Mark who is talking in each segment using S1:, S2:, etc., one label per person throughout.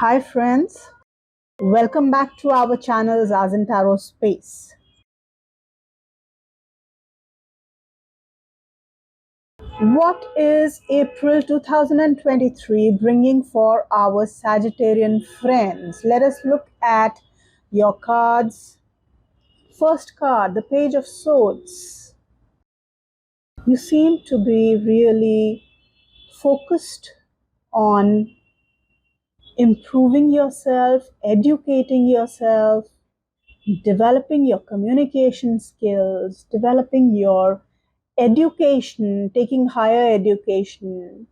S1: Hi friends, welcome back to our channel Tarot Space. What is April 2023 bringing for our Sagittarian friends? Let us look at your cards. First card, the Page of Swords. You seem to be really focused on improving yourself, educating yourself, developing your communication skills, developing your education, taking higher education,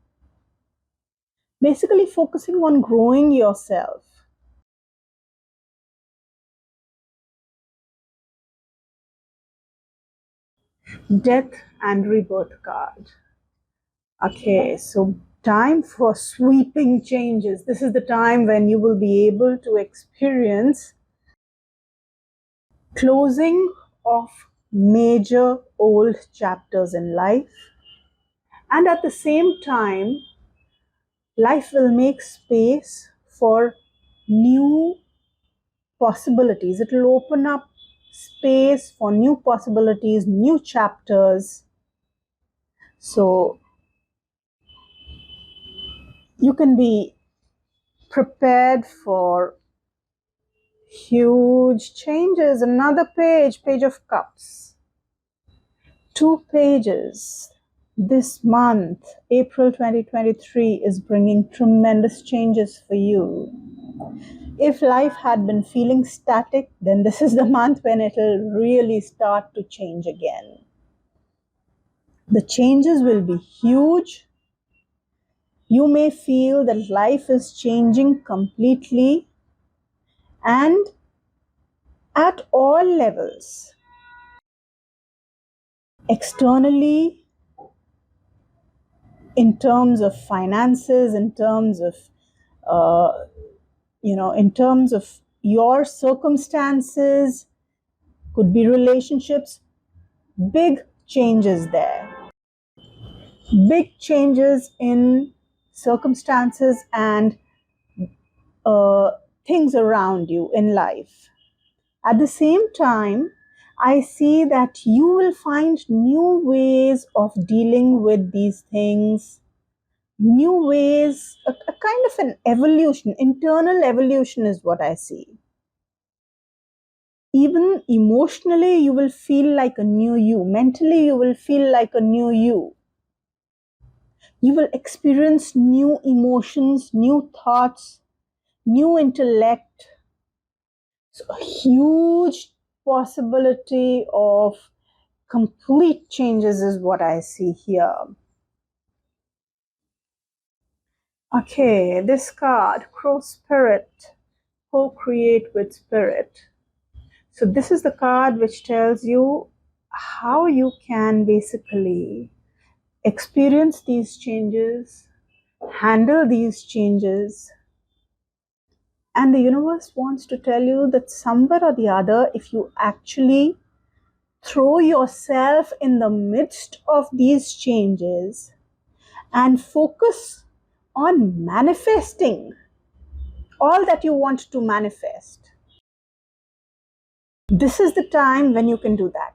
S1: basically focusing on growing yourself. Death and Rebirth card. Okay, so time for sweeping changes. This is the time when you will be able to experience closing of major old chapters in life, and at the same time life will make space for new possibilities. It will open up space for new possibilities, new chapters. So you can be prepared for huge changes. Another page, Page of Cups. 2 pages. This month, April 2023, is bringing tremendous changes for you. If life had been feeling static, then this is the month when it will really start to change again. The changes will be huge. You may feel that life is changing completely and at all levels. Externally, in terms of finances, in terms of in terms of your circumstances, could be relationships, big changes there. Big changes in circumstances and things around you in life. At the same time, I see that you will find new ways of dealing with these things, new ways, a kind of an evolution, internal evolution is what I see. Even emotionally, you will feel like a new you. Mentally, you will feel like a new you. You will experience new emotions, new thoughts, new intellect. So a huge possibility of complete changes is what I see here. Okay, this card, Crow Spirit, co-create with Spirit. So this is the card which tells you how you can basically experience these changes, handle these changes. And the universe wants to tell you that somewhere or the other, if you actually throw yourself in the midst of these changes and focus on manifesting all that you want to manifest, this is the time when you can do that.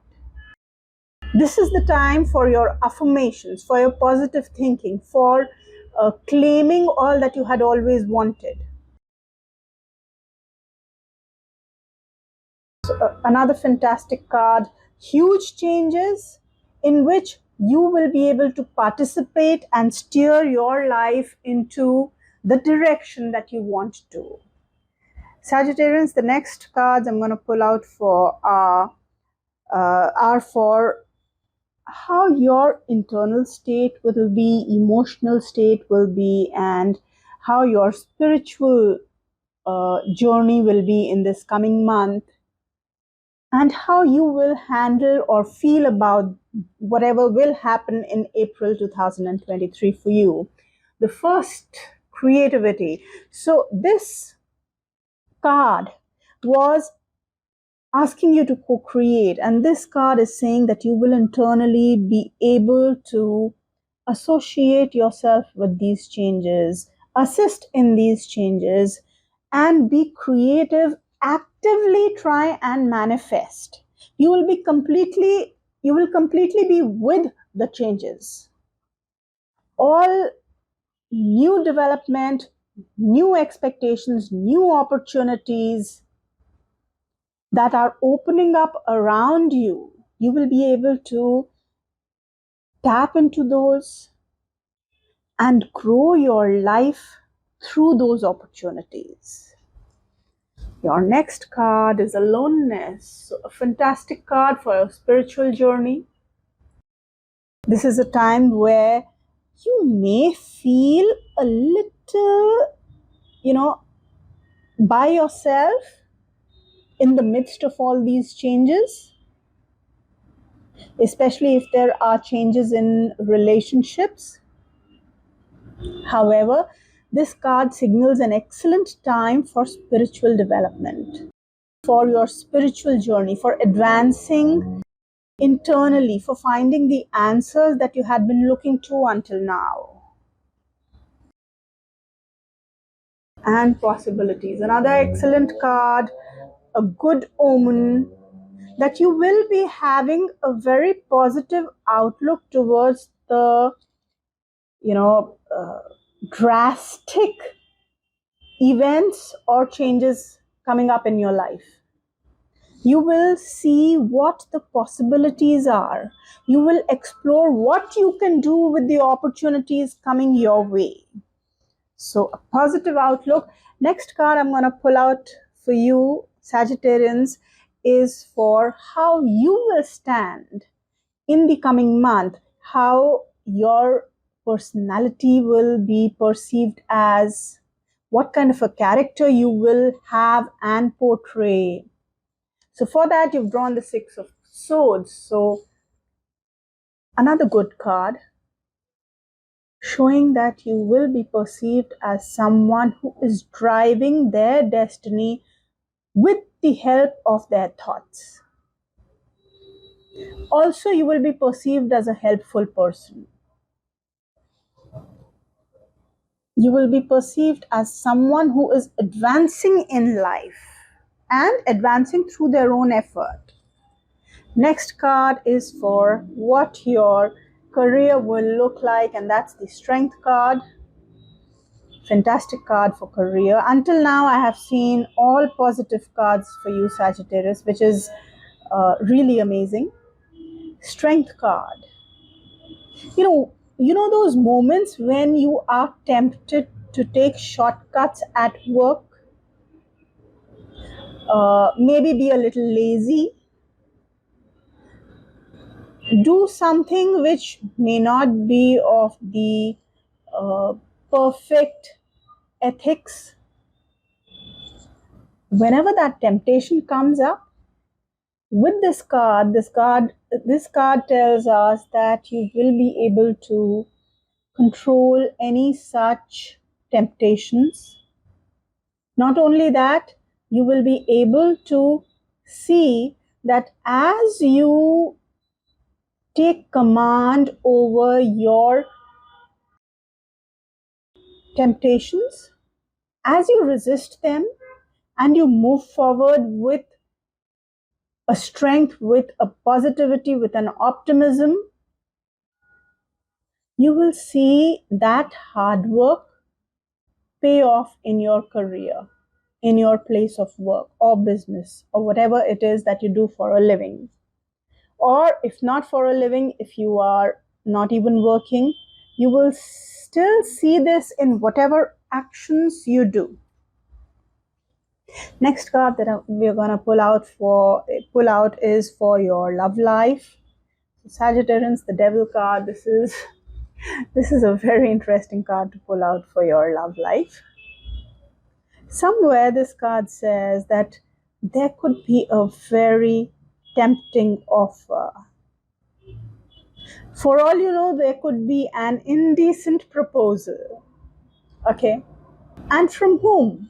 S1: This is the time for your affirmations, for your positive thinking, for claiming all that you had always wanted. So, another fantastic card, huge changes in which you will be able to participate and steer your life into the direction that you want to. Sagittarians, the next cards I'm going to pull out for are for how your internal state will be, emotional state will be, and how your spiritual journey will be in this coming month, and how you will handle or feel about whatever will happen in April 2023 for you. The first, creativity. So this card was asking you to co-create, and this card is saying that you will internally be able to associate yourself with these changes, assist in these changes, and be creative. Actively try and manifest. You will completely be with the changes. All new development, new expectations, new opportunities that are opening up around you, you will be able to tap into those and grow your life through those opportunities. Your next card is aloneness. So a fantastic card for a spiritual journey. This is a time where you may feel a little, by yourself in the midst of all these changes, especially if there are changes in relationships. However, this card signals an excellent time for spiritual development, for your spiritual journey, for advancing internally, for finding the answers that you had been looking to until now. And possibilities. Another excellent card, a good omen that you will be having a very positive outlook towards the, drastic events or changes coming up in your life. You will see what the possibilities are. You will explore what you can do with the opportunities coming your way. So a positive outlook. Next card I'm going to pull out for you, Sagittarians, is for how you will stand in the coming month, how your personality will be perceived as, what kind of a character you will have and portray. So for that, you've drawn the Six of Swords. So another good card, showing that you will be perceived as someone who is driving their destiny with the help of their thoughts. Also, you will be perceived as a helpful person. You will be perceived as someone who is advancing in life and advancing through their own effort. Next card is for what your career will look like, and that's the Strength card. Fantastic card for career. Until now, I have seen all positive cards for you, Sagittarius, which is really amazing. Strength card. You know those moments when you are tempted to take shortcuts at work, maybe be a little lazy, do something which may not be of the perfect ethics. Whenever that temptation comes up, with this card tells us that you will be able to control any such temptations. Not only that, you will be able to see that as you take command over your temptations, as you resist them and you move forward with a strength, with a positivity, with an optimism, you will see that hard work pay off in your career, in your place of work or business or whatever it is that you do for a living. Or if not for a living, if you are not even working, you will still see this in whatever actions you do. Next card that we're going to pull out is for your love life. So Sagittarians, the Devil card. This is a very interesting card to pull out for your love life. Somewhere this card says that there could be a very tempting offer. For all you know, there could be an indecent proposal. Okay. And from whom?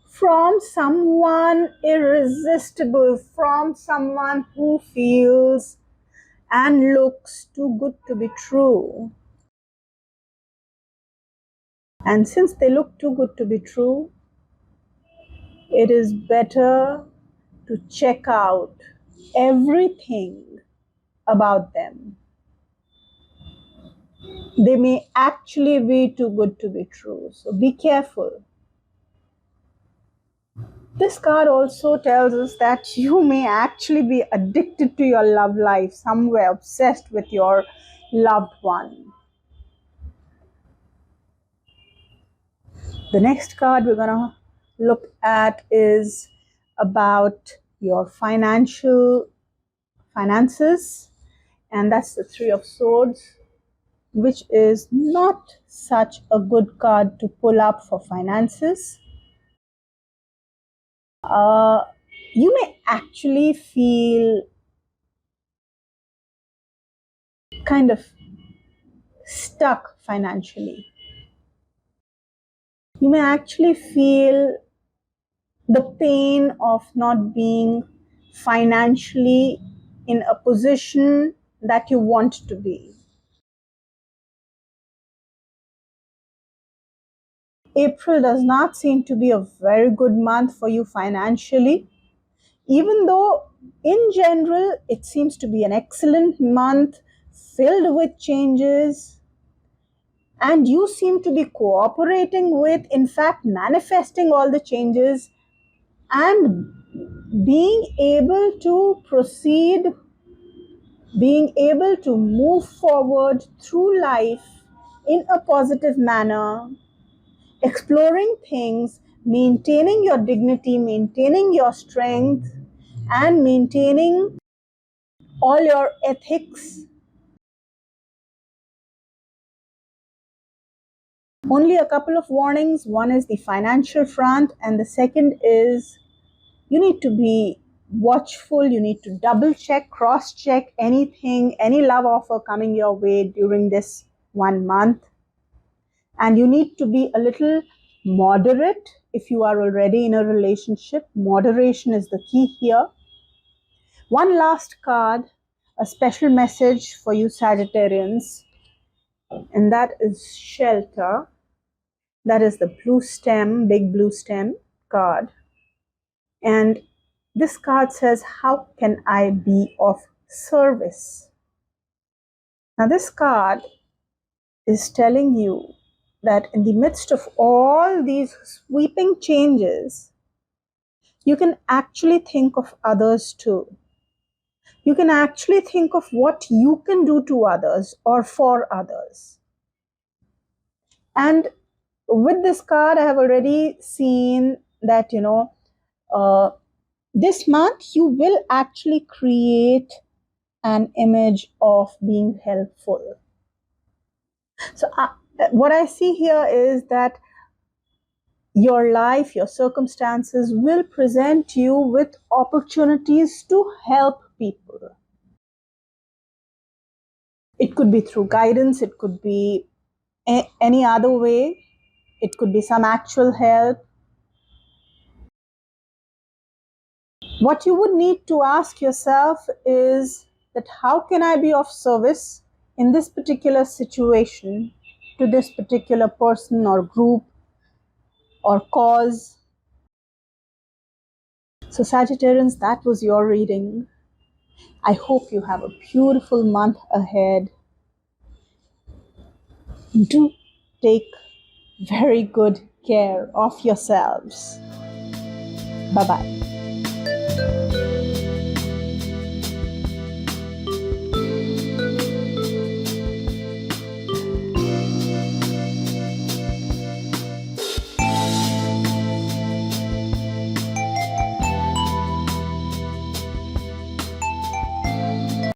S1: From someone irresistible, from someone who feels and looks too good to be true. And since they look too good to be true, it is better to check out everything about them. They may actually be too good to be true, so be careful. This card also tells us that you may actually be addicted to your love life, somewhere obsessed with your loved one. The next card we're going to look at is about your finances, and that's the Three of Swords, which is not such a good card to pull up for finances. You may actually feel kind of stuck financially. You may actually feel the pain of not being financially in a position that you want to be. April does not seem to be a very good month for you financially, even though in general it seems to be an excellent month filled with changes, and you seem to be cooperating with, in fact, manifesting all the changes and being able to proceed, being able to move forward through life in a positive manner, exploring things, maintaining your dignity, maintaining your strength, and maintaining all your ethics. Only a couple of warnings. One is the financial front, and the second is you need to be watchful. You need to double check, cross check anything, any love offer coming your way during this 1 month. And you need to be a little moderate if you are already in a relationship. Moderation is the key here. One last card, a special message for you Sagittarians, and that is shelter. That is the blue stem, big blue stem card. And this card says, how can I be of service? Now this card is telling you that in the midst of all these sweeping changes, you can actually think of others too. You can actually think of what you can do to others or for others. And with this card, I have already seen that, this month you will actually create an image of being helpful. So what I see here is that your life, your circumstances will present you with opportunities to help people. It could be through guidance, it could be any other way, it could be some actual help. What you would need to ask yourself is that how can I be of service in this particular situation to this particular person or group or cause. So Sagittarians, that was your reading. I hope you have a beautiful month ahead. Do take very good care of yourselves. Bye-bye.